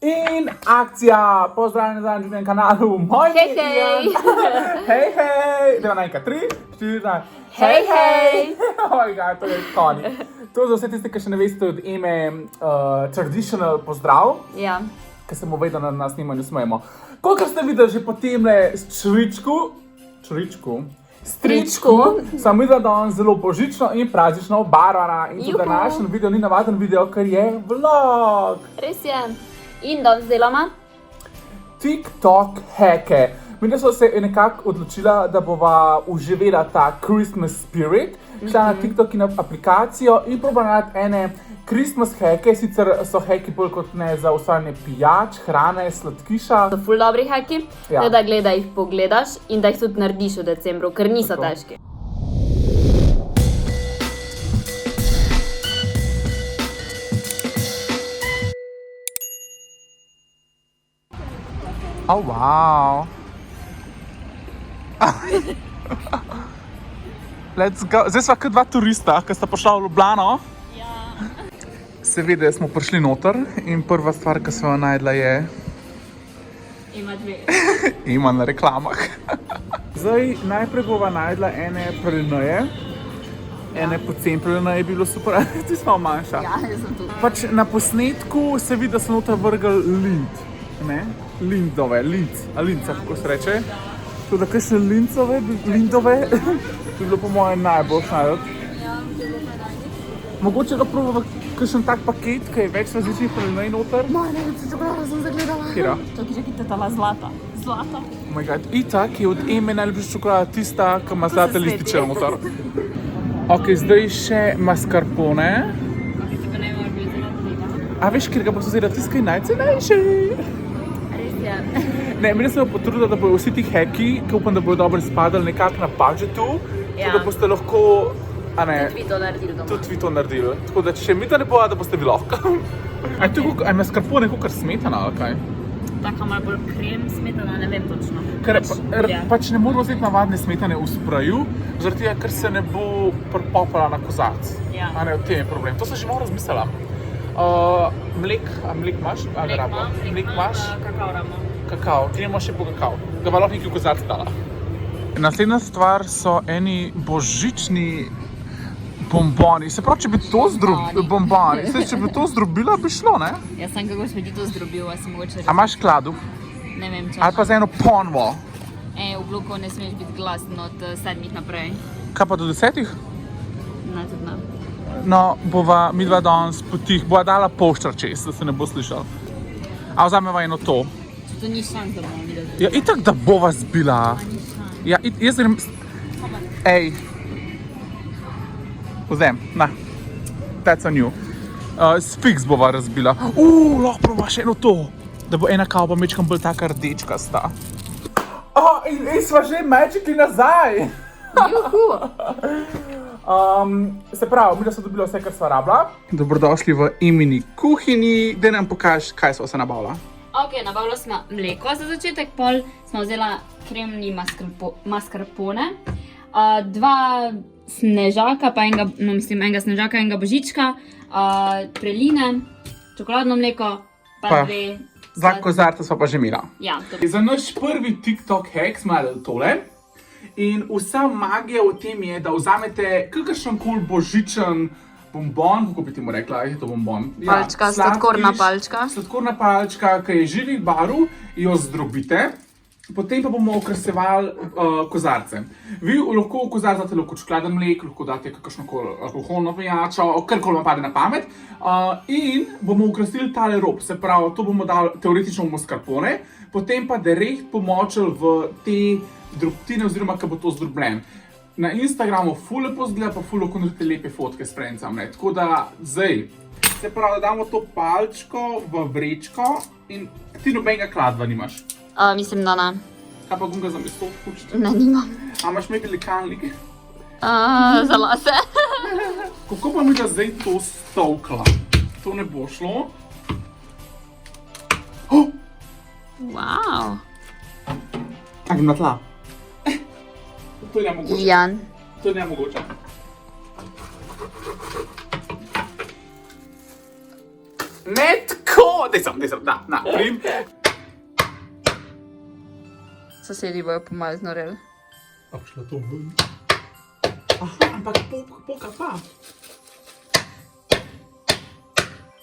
In akcija, pozdravljeni na zadnjem kanalu, moj Hej, hej. Hej, hej, deva na enkrat, 3, 4, 5, Hej, hej. Ojga, to je konj. To za vse tiste, ki še ne veste od ime traditional pozdrav, Ja. ki se mu vedno na snimanju smejemo. Kolikor ste videli že po temle stričku, sem videla, da on zelo božično in praznično obarvana. In tudi Juhu. današnji video ni navaden video, ker je vlog. Res je. In danes delamo? TikTok heke. Mi smo se nekako odločila, da bova uživela ta Christmas spirit, šla na TikTok in na aplikacijo in probala narediti ene Christmas heke, sicer so heki bolj kot ne za ustvarjanje pijač, hrane, sladkiša. So ful dobri haki, Ja. da gledaj jih pogledaš in da jih tudi narediš v decembru, ker niso Tako. težki. Oh, wow. Let's go. Zdaj sva kot dva turista, ki sta prišla v Ljubljano. Ja. Seveda smo prišli noter in prva stvar, ki smo jo najdla je Ima dve. ima na reklamah. Zdaj najprej bova najdla ene pralineje. Ene pocen pralineje bi bilo super, ti smo manjša. Ja, jaz sem tu. Pač na posnetku se vidi, da so noter vrgli lind, ne? Lindove, linca, kako se reče. Tako da kakšne lindove bi bilo po mojem najbolj najti. Ja, če bo kaj najdi. Mogoče ga probava kakšen tak paket, ki je več različnih pralinej noter. Moja najljubša čokolada sem zagledala. Kira? Čakaj, tala zlata. Zlata. Oh my god, itak je od Eme najljubša čokolada tista, ki ima zlate sveti. lističe noter. Ok, zdaj še mascarpone. Pa ne mora biti tega. A veš, kjer ga bo vzela tiskaj najcenejši? Res je. Ne, mi smo potrudili, da bodo vsi ti heki, ki upam, da bodo dobro izpadali nekako na budžetu, Ja. da boste lahko, a ne, Tudi vi to naredili doma. tudi vi to naredili. Tako da, če še mi to ne bo, da boste vi lahko. A je mascarpone kakor smetana ali kaj? Taka malo bolj krem smetana, ne vem točno. Ker ja. pač ne moramo vzeti navadne smetane v spraju, zaradi tega, ker se ne bo pripopala na kozarc. Ja. A ne, v tem je problem. To sem že malo razmislila. Mlek imaš? Ali ga rabimo? Mlek imaš? Kakao ramo. Kakao, gremo še po kakao. Ga bo lahko nekaj v kozarc dala. Naslednja stvar so eni božični bomboni. Se pravi, če bi to bomboni. Če bi to zdrobila, bi šlo, ne? Jaz sem kako si ti to zdrobil, a si mogoče A imaš kladu? ne vem če. Ali pa za eno ponvo? V bloku ne smeš biti glasen od 7 naprej. Kaj pa do 10? Ne, tudi ne. No, bova midva danes potih, bova dala poštar čez, da se ne bo slišal. A vzameva eno to. Če to ni šans, da bomo videli. Ja, itak da bova zbila. Ni šans. Ja, jaz grem... Ej. Vzem, na. That's on you. Sfiks bova razbila. Lahko prova še eno to. Da bo ena kava mečkam bolj taka rdečkasta. In sva že magically nazaj. Juhu! Se pravi, mi da so dobili vse, kar sva rabila. Dobrodošli v Emini kuhinji. Daj nam pokaži, kaj sva se nabavila. Ok, nabavila smo mleko za začetek, pol smo vzela kremni mascarpone, dva snežaka, pa enega snežaka, enega božička, praline, čokoladno mleko, pa dve... Za kozarca sva pa že imela. Ja, to Za naš prvi TikTok hack smo naredili tole. In vsa magija v tem je, da vzamete kakršenkoli božičen bombon, kako bi ti mu rekla, je to bombon? Palčka, sladkorna palčka. Sladkorna palčka, ki je živih barv, jo zdrobite. Potem pa bomo okrasevali kozarce. Vi lahko v kozarce date lahko čokoladen mlek, lahko date kakršnokoli alkoholno pijačo, karkoli vam pade na pamet. In bomo okrasili tale rob, se pravi, to bomo dali teoretično v mascarpone, potem pa direkt pomočili v te drobtine oziroma, ko bo to zdrobljen. Na Instagramu ful lepo zgleda, pa ful lahko naredite lepe fotke s frencem, ne. Tako da, zdaj, se pravi, da damo to palčko v vrečko in ti nobenega kladva nimaš. Mislim, da ne. Kaj pa gunga za mesto vkučiti? Ne, nimam. A imaš maybe likalnik? Za lase. Kako pa mi da zdaj to stovkla? To ne bo šlo. Wow. A grem na tla. To je nemogoče. Jan. To je nemogoče. Ne tako, da, na, prim. Sosedi bojo pomalo znoreli. A bi šla to ven? Aha, ampak poka pa.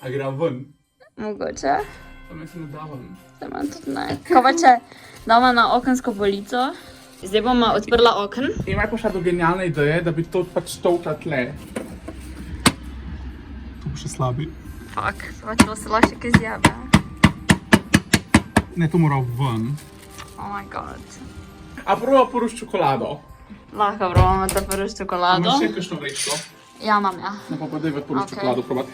A gre ven? Mogoče. Pa mislim, da da ven. Samo tudi ne. Kaj pa če damo na okensko polico? Zdaj bomo odprla oken. Ima pa še do genialne ideje, da bi to pač tolkla tle. To bo še slabi. Fak, to se lahko še kaj zjave. Ne, to mora ven. Oh my god. A prvo poruš čokolado. Lahko probamo da prvo s čokolado. Imaš še kakšno vrečko? Ja, imam ja. Ne pa daj poruš Ok. čokolado probat.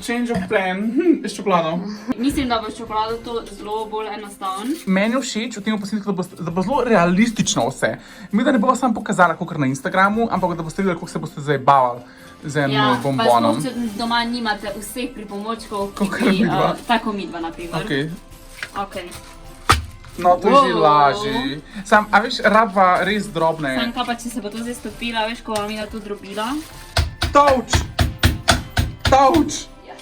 Change of plan, s čokolado. Mislim, da bo s čokolado to zelo bolj enostavno. Meni je všeč v tem posnetku, da bo zelo realistično vse. Mi da ne bova samo pokazala, kakor na Instagramu, ampak da boste videli, kako se boste zabavali z enim Ja, pa bombonom. sploh, če doma nimate vseh pripomočkov, Kakor midva. tako midva, na primer. Okay. Okay. No, to je že Wow. lažje. Sam, a veš, rabva res drobne. Sam pa, če se bo to zdaj stopila, veš, ko vam je to drobila. Tolč! Tolč! Yes.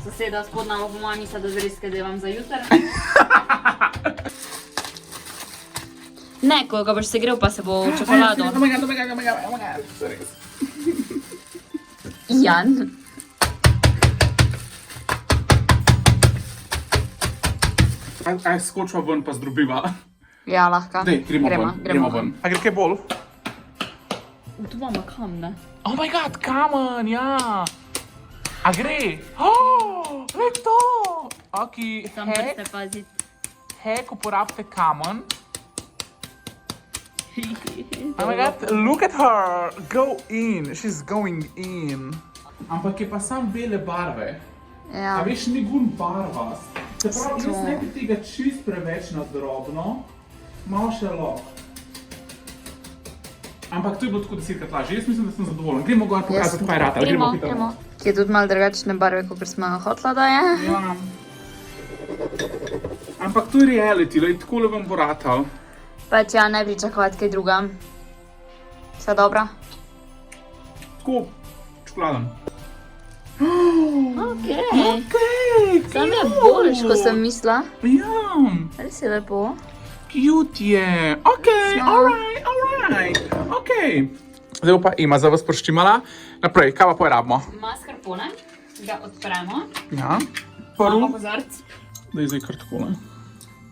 Soseda spodnja bo moja misla, da zreske delam za jutr. Ne, ko ga boš segrel, pa se bo v čokolado. Oh my god, res. Jan. Aj, skočiva ven pa zdrobiva. Ja, lahko. Dej, gremo ven. A gre kaj bolj? Tu imamo kam, ne? Oh my god, kamen, ja. A gre? Oh, gled to. Ok, Sam prste paziti. hek uporabite kamen. Oh my god, look at her. Go in, she's going in. Ampak je pa sam bele barve. Ja. A veš, ni gun barvast. Se pravi, jaz ne bi tega čist preveč na drobno, malo še lok. Ampak to je bilo tako 10krat lažje. Jaz mislim, da sem zadovoljen. Gremo gor pokazati, kaj je rata. Gremo. Ki je tudi malo drugačne barve, kot smo hotela, da je. Ja. Ampak to je reality, lej, takole vam bo ratal. Pač ja, ne pričakovati kaj druga. Vse dobro? Tako, čokoladen. Okej. Okej, Sam je boljš, kot sem mislila. Ja, Res je lepo. cute je. Okej, alright. Okej. Zdaj bo pa Ema za vas prščimala. Naprej, kaj pa porabimo? Mascarpone, ga odpremo. Ja. Imamo Prvo, kozarc. da je zdaj kar takole.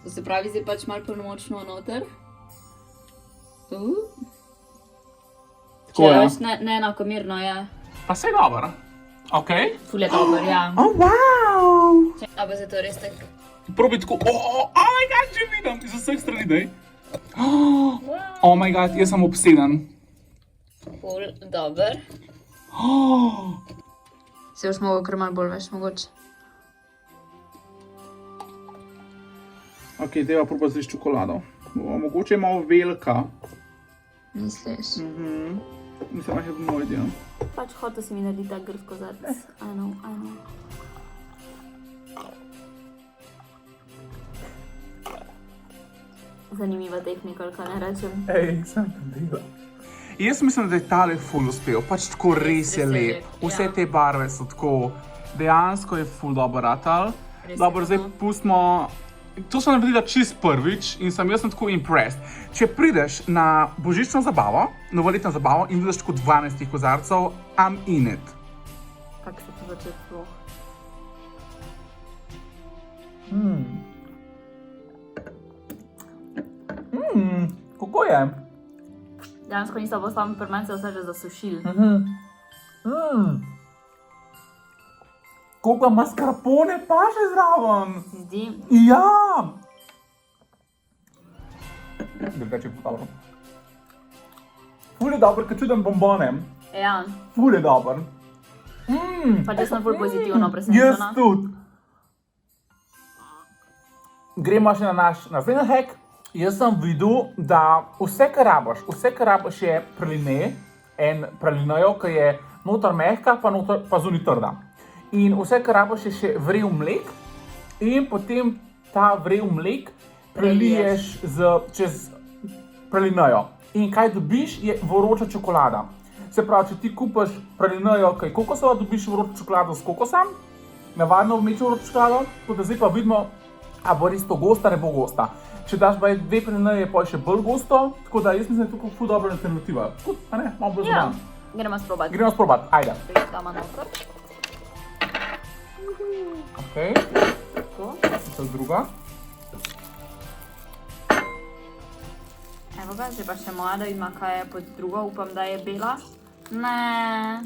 To se pravi, zdaj pač malo polnomočno noter. Tako je. Veš, ne enakomerno je. Pa sej dobro. Okej. Ful je dober, ja. Oh, wow. A bo zdaj to res tako? Probi tako, oh my god, že vidim, iz vseh strani, daj. Oh my god, jaz sem obseden. Ful dober. Oh. Se boš mogel kar malo bolj, veš, mogoče. Ok, deva probati zdaj s čokolado. Mogoče je malo velika. Misliš? Mislim, da je moj del. Pač hotel si mi narediti tak grd kozarc. I know. Zanimiva tehnika, kaj ne rečem. Ej, sem tam dela. Jaz mislim, da je tale ful uspel, pač tako res je lep. Vse te barve so tako, dejansko je ful dober ratal. Dobro, zdaj pustimo. To sem naredila čist prvič in jaz sem tako impressed. Če prideš na božično zabavo, novoletno zabavo in vidiš tako 12 kozarcev, I'm in it. Kako se to začeti sploh? Kako je? Dejansko nisem postavil pri meni, se vse že zasušil. Koliko mascarpone pa še zraven? Zdi, Ja! Drugače je dobro. Ful je dober, ker čudim bombone. ja, Ful je dober. pač jaz sem ful pozitivno Jaz presenečena. tudi. Gremo še na naš naslednji hack. Jaz sem videl, da vse, kar rabiš, je praline, en pralinajo, ki je noter mehka, pa zunaj trda. In vse, kar rabiš, je še vrel mlek in potem ta vrel mlek preliješ čez pralinajo. In kaj dobiš, je vroča čokolada. Se pravi, če ti kupaš pralinejo, kaj kokosova, dobiš vročo čokolado s kokosom, navadno vmečo vročo čokolado, tako da zdaj pa vidimo, a bo res to gosta, ne bo gosta. Če daš pa 2 pralineje, je pa še bolj gosto, tako da jaz mislim, da je tukaj ful dobra alternativa. Tako, a ne, malo bolj zabavno. Gremo sprobati. Gremo sprobati, ajde. Damo noter. Okej, Tako. to je druga. Evo ga, zdaj pa še moja, da vidimo, kaj je pod drugo. Upam, da je bela. Ne.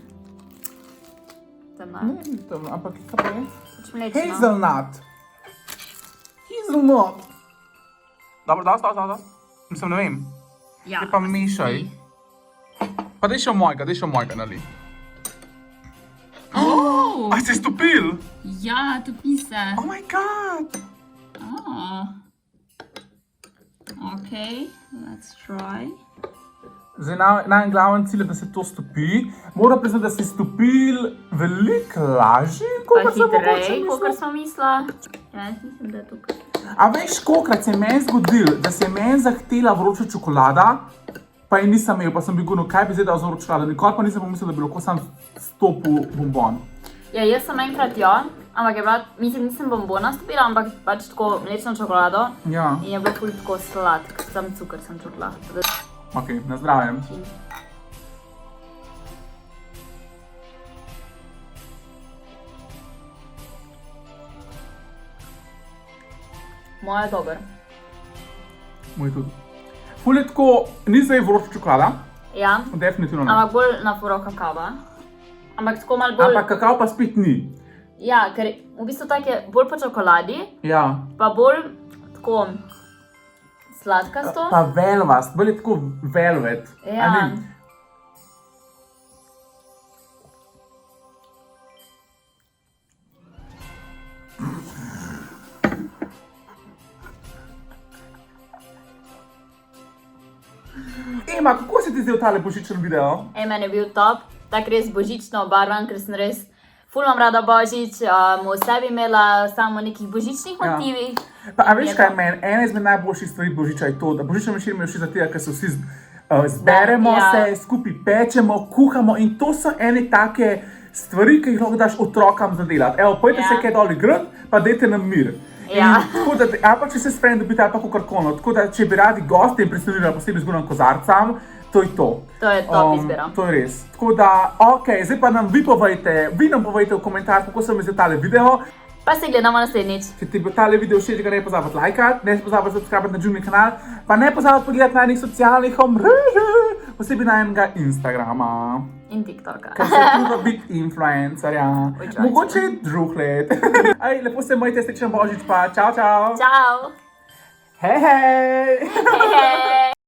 Temna. Ne, ni temno, ampak kaj pa je? Pač mlečno. Hazelnut. Hazelnut. Dobro, da. Mislim, ne vem. Ja. Je pa mešaj. Pa daj še mojega nali. Oh! A si stopil? Ja, topi se. Oh my god. Ah. Ok, let's try. Zdaj, najglavni cilj je, da se to stopi. Moram priznati, da si stopil veliko lažje, Pa kot sem mogoče hitrej, mislil. kot sem mislila. Ja, jaz mislim, da je tukaj. A veš, kolikrat se je meni zgodilo, da se je meni zahtela vroča čokolada, pa je nisem imel, pa sem bil gunil, kaj bi zdaj dal za vročo čokolado. Nikoli pa nisem pomislil, da bi lahko sam stopil bombon. Ja, jaz sem enkrat jo, ampak je bila, mislim, nisem bombona stopila, ampak pač tako mlečno čokolado. Ja, In je bilo ful tako sladk, sam cukor sem čutila. ok, na zdravje. Moja je dober. Moj tudi. Ful je tako, ni zdaj vroča čokolada, Ja, definitivno ne. ampak bolj na furo kakava. Ampak tako malo bolj... Ampak kakav pa spet ni. Ja, ker v bistvu tak je bolj po čokoladi, Ja. pa bolj tako sladkasto. Pa velvast, bolj je tako velvet. a Ja. ni? Ema, kako se ti zdel tale božičen video? Meni je bil top, tako res božično obarvan, ker sem res ful imam rada božič, v sebi imela samo nekih božičnih Ja. motivih. Pa, a veš Je kaj to- meni? Ena izmed najboljših stvari božiča je to, da božična večer mi je všeč zato, ker se vsi zberemo, Ja. se skupaj pečemo, kuhamo in to so ene take stvari, ki jih lahko daš otrokom za delati. Evo, pojdi Ja. se kaj dol igrati, pa dajte nam mir. Ja. In tako da, ali pa če se sprejme dobiti, ali pa kakorkoli. Tako da, če bi radi gosti in prisluhnili posebej zgodnjim kozarcem, to je to. To je top izbira. To je res. Tako da, ok, zdaj pa nam vi nam povejte v komentarjih, kako se vam je zdel tale video. Pa se gledamo naslednjič. Če ti bo tale video všeč, ga ne pozabite lajkati, ne pozabite subscribe na Juni kanal, pa ne pozabite pogledati na enih socialnih omrežij, posebej na enega Instagrama, In TikToka. ker se truda biti influencerja. Ojčaj. Mogoče drug let. Aj, lepo se majte, srečen božič pa, čau, čau. Ciao! Hej, hej. Hej, hej!